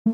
আমার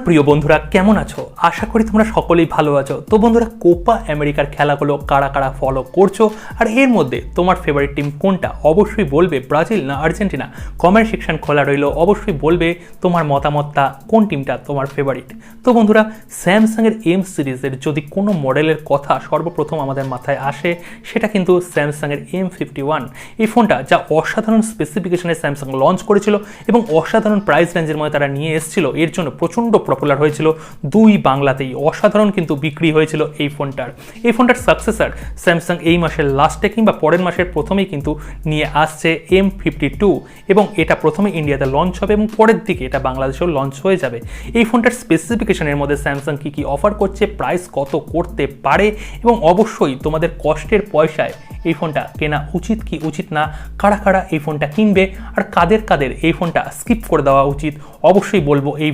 প্রিয় বন্ধুরা কেমন আছো? আশা করি তোমরা সকলেই ভালো আছো। তো বন্ধুরা, কোপা আমেরিকার খেলাগুলো কারা কারা ফলো করছো আর এর মধ্যে তোমার ফেভারিট টিম কোনটা? অবশ্যই বলবে ব্রাজিল না আর্জেন্টিনা। কমেন্ট সেকশন খোলা রইল, অবশ্যই বলবে তোমার মতামতটা, কোন টিমটা তোমার ফেভারিট। তো বন্ধুরা, স্যামসাংয়ের এম সিরিজের যদি কোনো মডেলের কথা সর্বপ্রথম আমাদের মাথায় আসে, সেটা কিন্তু স্যামসাংয়ের M51। এই ফোনটা যা অসাধারণ স্পেসিফিকেশনে স্যামসাং লঞ্চ করেছিল এবং অসাধারণ প্রাইস রেঞ্জের মধ্যে তারা নিয়ে এসেছিল, এর জন্য প্রচণ্ড পপুলার হয়েছিল দুই বাংলাতেই। অসাধারণ কিন্তু বিক্রি হয়েছিল এই ফোনটার সাকসেসর স্যামসাং এই মাসের লাস্টে কিংবা পরের মাসের প্রথমেই কিন্তু নিয়ে আসছে M52 এবং এটা প্রথমে ইন্ডিয়াতে লঞ্চ হবে এবং পরের দিকে এটা বাংলাদেশেও লঞ্চ হয়ে যাবে। এই ফোনটার স্পেসিফিকেশনের মধ্যে স্যামসাং কি অফার করছে, প্রাইস কত করতে পারে এবং অবশ্যই তোমাদের কষ্টের পয়সায় এই ফোনটা কেনা উচিত কি উচিত না, কারা কারা এই ফোনটা কিনবে আর কাদের কাদের এই ফোনটা স্কিপ করে দেওয়া উচিত, অবশ্যই বলবো এই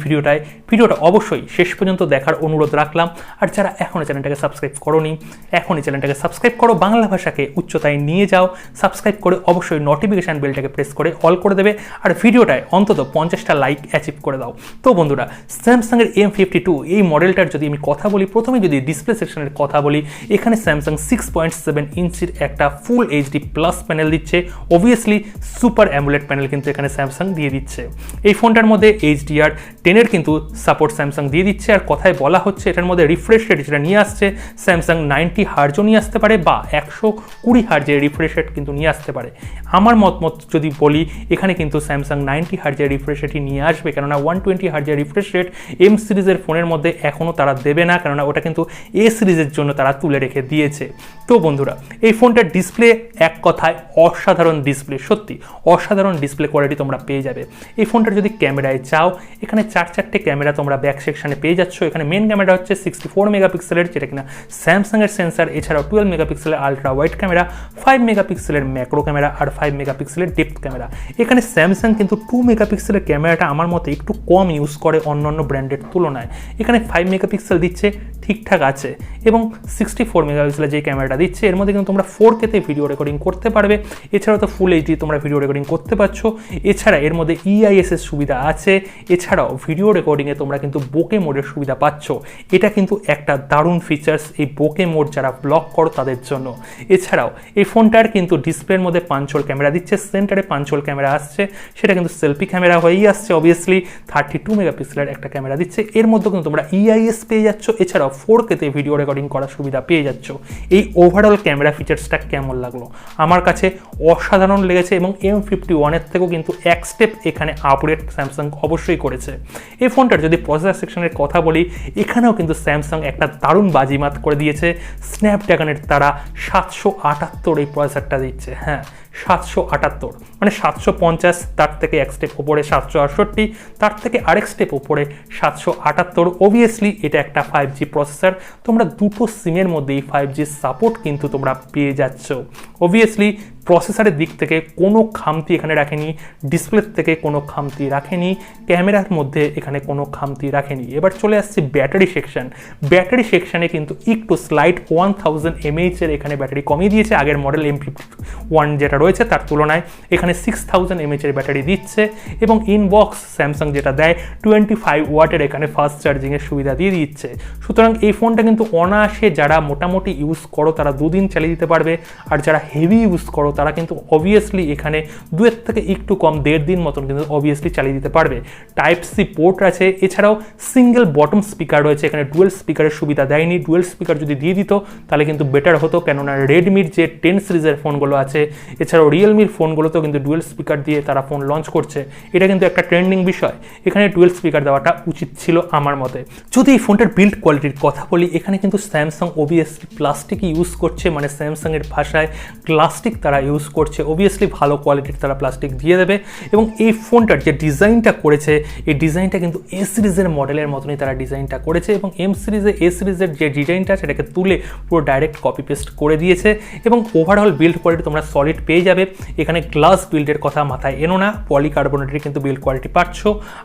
ভিডিওটা অবশ্যই শেষ পর্যন্ত দেখার অনুরোধ রাখলাম। আর যারা এখনও চ্যানেলটাকে সাবস্ক্রাইব করোনি, এখনই চ্যানেলটাকে সাবস্ক্রাইব করো, বাংলা ভাষাকে উচ্চতায় নিয়ে যাও। সাবস্ক্রাইব করে অবশ্যই নোটিফিকেশান বেলটাকে প্রেস করে অল করে দেবে আর ভিডিওটায় অন্তত 50টা লাইক অ্যাচিভ করে দাও। তো বন্ধুরা, স্যামসাংয়ের M52 এই মডেলটার যদি আমি কথা বলি, প্রথমে যদি ডিসপ্লে সেকশনের কথা বলি, এখানে স্যামসাং 6.7 ইঞ্চির একটা ফুল এইচডি প্লাস প্যানেল দিচ্ছে। অবভিয়াসলি সুপার অ্যামোলেড প্যানেল কিন্তু এখানে স্যামসাং দিয়ে দিচ্ছে। এই ফোনটার মধ্যে HDR10 কিন্তু সাপোর্ট স্যামসাং দিয়ে দিচ্ছে। আর কথায় বলা হচ্ছে এটার মধ্যে রিফ্রেশ রেট যেটা নিয়ে আসছে স্যামসাং 90 হার্জও নিয়ে আসতে পারে বা 120 হার্জের রিফ্রেশ রেট কিন্তু নিয়ে আসতে পারে। আমার মত যদি বলি, এখানে কিন্তু স্যামসাং 90 হার্জের রিফ্রেশ রেটই নিয়ে আসবে, কেননা 120 হার্জের রিফ্রেশ রেট এম সিরিজের ফোনের মধ্যে এখনও তারা দেবে না, কেননা ওটা কিন্তু এ সিরিজের জন্য তারা তুলে রেখে দিয়েছে। তো বন্ধুরা, এই ফোনটার ডিসপ্লে এক কথায় অসাধারণ ডিসপ্লে, সত্যি অসাধারণ ডিসপ্লে কোয়ালিটি তোমরা পেয়ে যাবে। এই ফোনটার যদি ক্যামেরায় চাও, এখানে চারটে ক্যামেরা তোমরা ব্যাক সেকশনে পেয়ে যাচ্ছ। এখানে মেন ক্যামেরা হচ্ছে 64 মেগাপিক্সেলের, যেটা কিনা স্যামসাংয়ের সেন্সার, এছাড়াও 12 মেগাপিক্সেলের আলট্রা ওয়াইড ক্যামেরা, 5 মেগাপিক্সেলের ম্যাক্রো ক্যামেরা আর 5 মেগাপিক্সেলের ডেপথ ক্যামেরা। এখানে স্যামসাং কিন্তু 2 মেগাপিক্সেলের ক্যামেরাটা আমার মতে একটু কম ইউজ করে অন্যান্য ব্র্যান্ডের তুলনায়। এখানে 5 মেগাপিক্সেল দিচ্ছে, ঠিকঠাক আছে, এবং 64 মেগাপিক্সেলের যে ক্যামেরাটা দিচ্ছে এর মধ্যে কিন্তু তোমরা 4K-তে ভিডিও রেকর্ডিং করতে পারবে। এছাড়াও তো ফুল এইচডি তোমরা ভিডিও রেকর্ডিং করতে পারছো। এছাড়া এর মধ্যে EIS এর সুবিধা আছে। এছাড়াও ভিডিও রেকর্ডিংয়ে তোমরা কিন্তু বোকে মোডের সুবিধা পাচ্ছ। এটা কিন্তু একটা দারুণ ফিচার্স এই বোকে মোড যারা ব্লগ করো তাদের জন্য। এছাড়াও এই ফোনটার কিন্তু ডিসপ্লের মধ্যে পাঞ্চোল ক্যামেরা দিচ্ছে, সেন্টারে পাঞ্চোল ক্যামেরা আসছে, সেটা কিন্তু সেলফি ক্যামেরা হয়েই আসছে। অবভিয়াসলি 32 মেগাপিক্সেলের একটা ক্যামেরা দিচ্ছে, এর মধ্যে কিন্তু তোমরা EIS পেয়ে যাচ্ছ। এছাড়াও 4K-তে ভিডিও রেকর্ডিং করার সুবিধা পেয়ে যাচ্ছ। এই ওভারঅল ক্যামেরা ফিচার্সটা কেমন লাগলো? আমার কাছে অসাধারণ লেগেছে এবং M51-এর থেকেও কিন্তু এক স্টেপ এখানে আপগ্রেড স্যামসাং অবশ্যই করেছে। এই ফোনটার যদি প্রসেসর সেকশনের কথা বলি, এখানেও কিন্তু স্যামসাং একটা দারুণ বাজিমাত করে দিয়েছে। স্ন্যাপড্রাগনের তারা 778 এই প্রসেসরটা দিচ্ছে। হ্যাঁ, 778, মানে 750, তার থেকে এক স্টেপ উপরে 768, তার থেকে আরেক স্টেপ উপরে 778। অবভিয়াসলি এটা একটা 5G প্রসেসর। তোমরা দুটো সিমের মধ্যে এই 5G সাপোর্ট কিন্তু তোমরা পেয়ে যাচ্ছ। অবভিয়াসলি প্রসেসরের দিক থেকে কোনো খামতি এখানে রাখেনি, ডিসপ্লের থেকে কোনো খামতি রাখেনি, ক্যামেরার মধ্যে এখানে কোনো খামতি রাখেনি। এবার চলে আসছি ব্যাটারি সেকশন। ব্যাটারি সেকশনে কিন্তু একটু স্লাইড 1000 mAh এখানে ব্যাটারি কমিয়ে দিয়েছে আগের মডেল M51 যেটা রয়েছে তার তুলনায়। এখানে 6000 mAh ব্যাটারি দিচ্ছে এবং ইনবক্স স্যামসাং যেটা দেয় 25 ওয়াটের এখানে ফাস্ট চার্জিংয়ের সুবিধা দিয়ে দিচ্ছে। সুতরাং এই ফোনটা কিন্তু অনায়াসে যারা মোটামুটি ইউজ করো তারা 2 দিন চালিয়ে দিতে পারবে, আর যারা হেভি ইউজ করো তারা কিন্তু অবভিয়াসলি এখানে 2 থেকে একটু কম 1.5 দিন মতন কিন্তু অবভিয়াসলি চালিয়ে দিতে পারবে। Type-C পোর্ট আছে, এছাড়াও সিঙ্গেল বটম স্পিকার রয়েছে। এখানে ডুয়েল স্পিকারের সুবিধা দেয়নি। ডুয়েল স্পিকার যদি দিয়ে দিত তাহলে কিন্তু বেটার হতো, কেননা রেডমির যে 10 সিরিজের ফোনগুলো আছে, এছাড়াও রিয়েলমির ফোনগুলোতেও কিন্তু ডুয়েল স্পিকার দিয়ে তারা ফোন লঞ্চ করছে। এটা কিন্তু একটা ট্রেন্ডিং বিষয়। এখানে ডুয়েল স্পিকার দেওয়াটা উচিত ছিল আমার মতে। যদি এই ফোনটার বিল্ড কোয়ালিটির কথা বলি, এখানে কিন্তু স্যামসাং অবভিয়াসলি প্লাস্টিক ইউজ করছে, মানে স্যামসাংয়ের ভাষায় প্লাস্টিক তারা ইউজ করছে। অবভিয়াসলি ভালো কোয়ালিটির তারা প্লাস্টিক দিয়ে দেবে এবং এই ফোনটার যে ডিজাইনটা করেছে, এই ডিজাইনটা কিন্তু এ সিরিজের মডেলের মতনই তারা ডিজাইনটা করেছে এবং এম সিরিজে এ সিরিজের যে ডিজাইনটা সেটাকে তুলে পুরো ডাইরেক্ট কপি পেস্ট করে দিয়েছে এবং ওভারঅল বিল্ড কোয়ালিটি তোমরা সলিড পেয়ে পেয়ে যাবে। এখানে গ্লাস বিল্ডের কথা মাথায় এনো না, পলিকার্বনেটের কিন্তু বিল্ড কোয়ালিটি পাচ্ছ।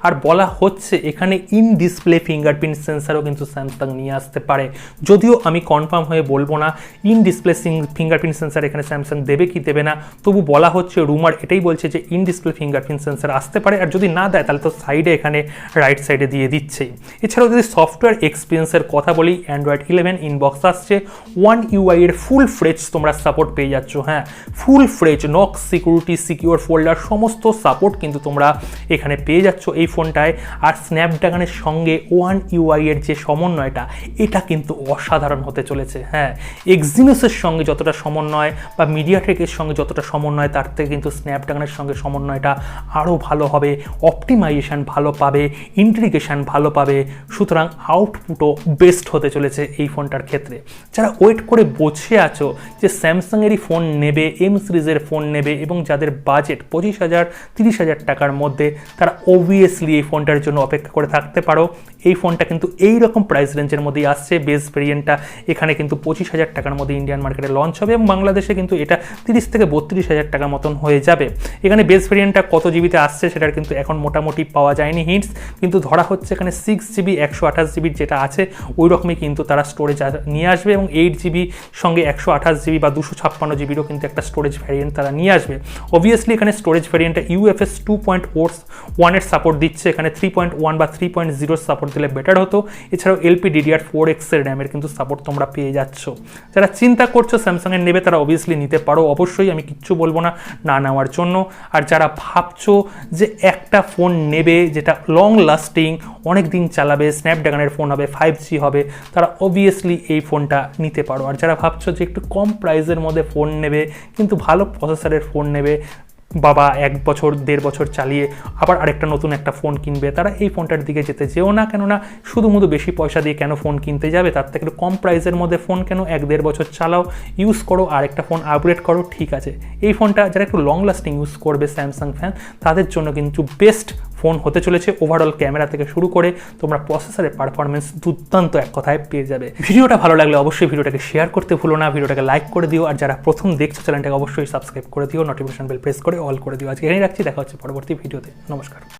আর বলা হচ্ছে এখানে ইন ডিসপ্লে ফিঙ্গারপ্রিন্ট সেন্সারও কিন্তু স্যামসাং নিয়ে আসতে পারে, যদিও আমি কনফার্ম হয়ে বলবো না ইন ডিসপ্লে ফিঙ্গারপ্রিন্ট সেন্সার এখানে স্যামসাং দেবে কি দেবে না। তবু বলা হচ্ছে, রুমার এটাই বলছে যে ইন ডিসপ্লে ফিঙ্গারপ্রিন্ট সেন্সার আসতে পারে, আর যদি না দেয় তাহলে তো সাইডে এখানে রাইট সাইডে দিয়ে দিচ্ছেই। এছাড়াও যদি সফটওয়্যার এক্সপিরিয়েন্সের কথা বলি, অ্যান্ড্রয়েড 11 ইনবক্স আসছে, ওয়ান ইউআই এর ফুল ফ্রেজ তোমরা সাপোর্ট পেয়ে যাচ্ছ। হ্যাঁ, full phrase, Knox security, secure folder সমস্ত সাপোর্ট কিন্তু তোমরা এখানে পেয়ে যাচ্ছ এই ফোনটায়। আর স্ন্যাপড্রাগনের সঙ্গে ওয়ান ইউআই এর যে সমন্বয়টা, এটা কিন্তু অসাধারণ হতে চলেছে। হ্যাঁ, এক্সিনোসের সঙ্গে যতটা সমন্বয় বা মিডিয়াটেকের সঙ্গে যতটা সমন্বয়, তার থেকে কিন্তু স্ন্যাপড্রাগনের সঙ্গে সমন্বয়টা আরও ভালো হবে, অপটিমাইজেশন ভালো পাবে, ইন্টিগ্রেশন ভালো পাবে। সুতরাং আউটপুটও বেস্ট হতে চলেছে এই ফোনটার ক্ষেত্রে। যারা ওয়েট করে বসে আছো যে স্যামসাংয়েরই ফোন নেবে, এম সিরিজের ফোন নেবে, এবং যাদের বাজেট 25,000-30,000 টাকার মধ্যে, তারা অবভিয়াসলি এই ফোনটার জন্য অপেক্ষা করে থাকতে পারো। এই ফোনটা কিন্তু এই রকম প্রাইস রেঞ্জের মধ্যেই আসছে। বেস ভেরিয়েন্টটা এখানে কিন্তু 25,000 টাকার মধ্যে ইন্ডিয়ান মার্কেটে লঞ্চ হবে, এবং বাংলাদেশে কিন্তু এটা 30 থেকে 32,000 টাকার মতন হয়ে যাবে। এখানে বেস ভেরিয়েন্টটা কত জিবিতে আসছে সেটার কিন্তু এখন মোটামুটি পাওয়া যায়নি হিন্টস, কিন্তু ধরা হচ্ছে এখানে 6GB 128GB যেটা আছে ওই রকমই কিন্তু তারা স্টোরেজ নিয়ে আসবে, এবং 8GB সঙ্গে 128GB বা 256GBরও কিন্তু একটা স্টোরেজ ভ্যারিয়েন্ট তারা নিয়ে আসবে। অবভিয়াসলি এখানে স্টোরেজ ভ্যারিয়েন্টটা UFS 2.1 এর সাপোর্ট দিচ্ছে, এখানে 3.1 বা 3.0 সাপোর্ট দিলে বেটার হতো। এছাড়াও LPDDR4X এর র্যামের কিন্তু সাপোর্ট তোমরা পেয়ে যাচ্ছ। যারা চিন্তা করছো স্যামসাংয়ের নেবে তারা অবভিয়াসলি নিতে পারো, অবশ্যই, আমি কিচ্ছু বলবো না না নেওয়ার জন্য। আর যারা ভাবছো যে একটা ফোন নেবে যেটা লং লাস্টিং, অনেক দিন চালাবে, স্ন্যাপড্রাগনের ফোন হবে, 5G হবে, তারা অবভিয়াসলি এই ফোনটা নিতে পারো। আর যারা ভাবছো যে একটু কম প্রাইসের মধ্যে ফোন নেবে কিন্তু ভালো প্রসেসরের ফোন নেবে, বাবা 1 বছর 1.5 বছর চালিয়ে আবার আরেকটা নতুন একটা ফোন কিনবে, তারা এই ফোনটার দিকে যেতে যেও না। কেননা শুধুমুধু বেশি পয়সা দিয়ে কেন ফোন কিনতে যাবে, তার থেকে একটু কম প্রাইসের মধ্যে ফোন কেন, 1-1.5 বছর চালাও, ইউজ করো, আর একটা ফোন আপগ্রেড করো, ঠিক আছে। এই ফোনটা যারা একটু লং লাস্টিং ইউজ করবে স্যামসাং ফ্যান, তাদের জন্য কিন্তু বেস্ট ফোন হতে চলেছে। ওভারঅল ক্যামেরা থেকে শুরু করে তোমরা প্রসেসরের পারফরমেন্স দুর্দান্ত এক কথায় পেয়ে যাবে। ভিডিওটা ভালো লাগলে অবশ্যই ভিডিওটাকে শেয়ার করতে ভুলো না, ভিডিওটাকে লাইক করে দিও, আর যারা প্রথম দেখছো চ্যানেলটাকে অবশ্যই সাবস্ক্রাইব করে দিও, নোটিফিকেশন বেল প্রেস করে অল করে দিও। আজকে এখানেই রাখছি, দেখা হচ্ছে পরবর্তী ভিডিওতে। নমস্কার।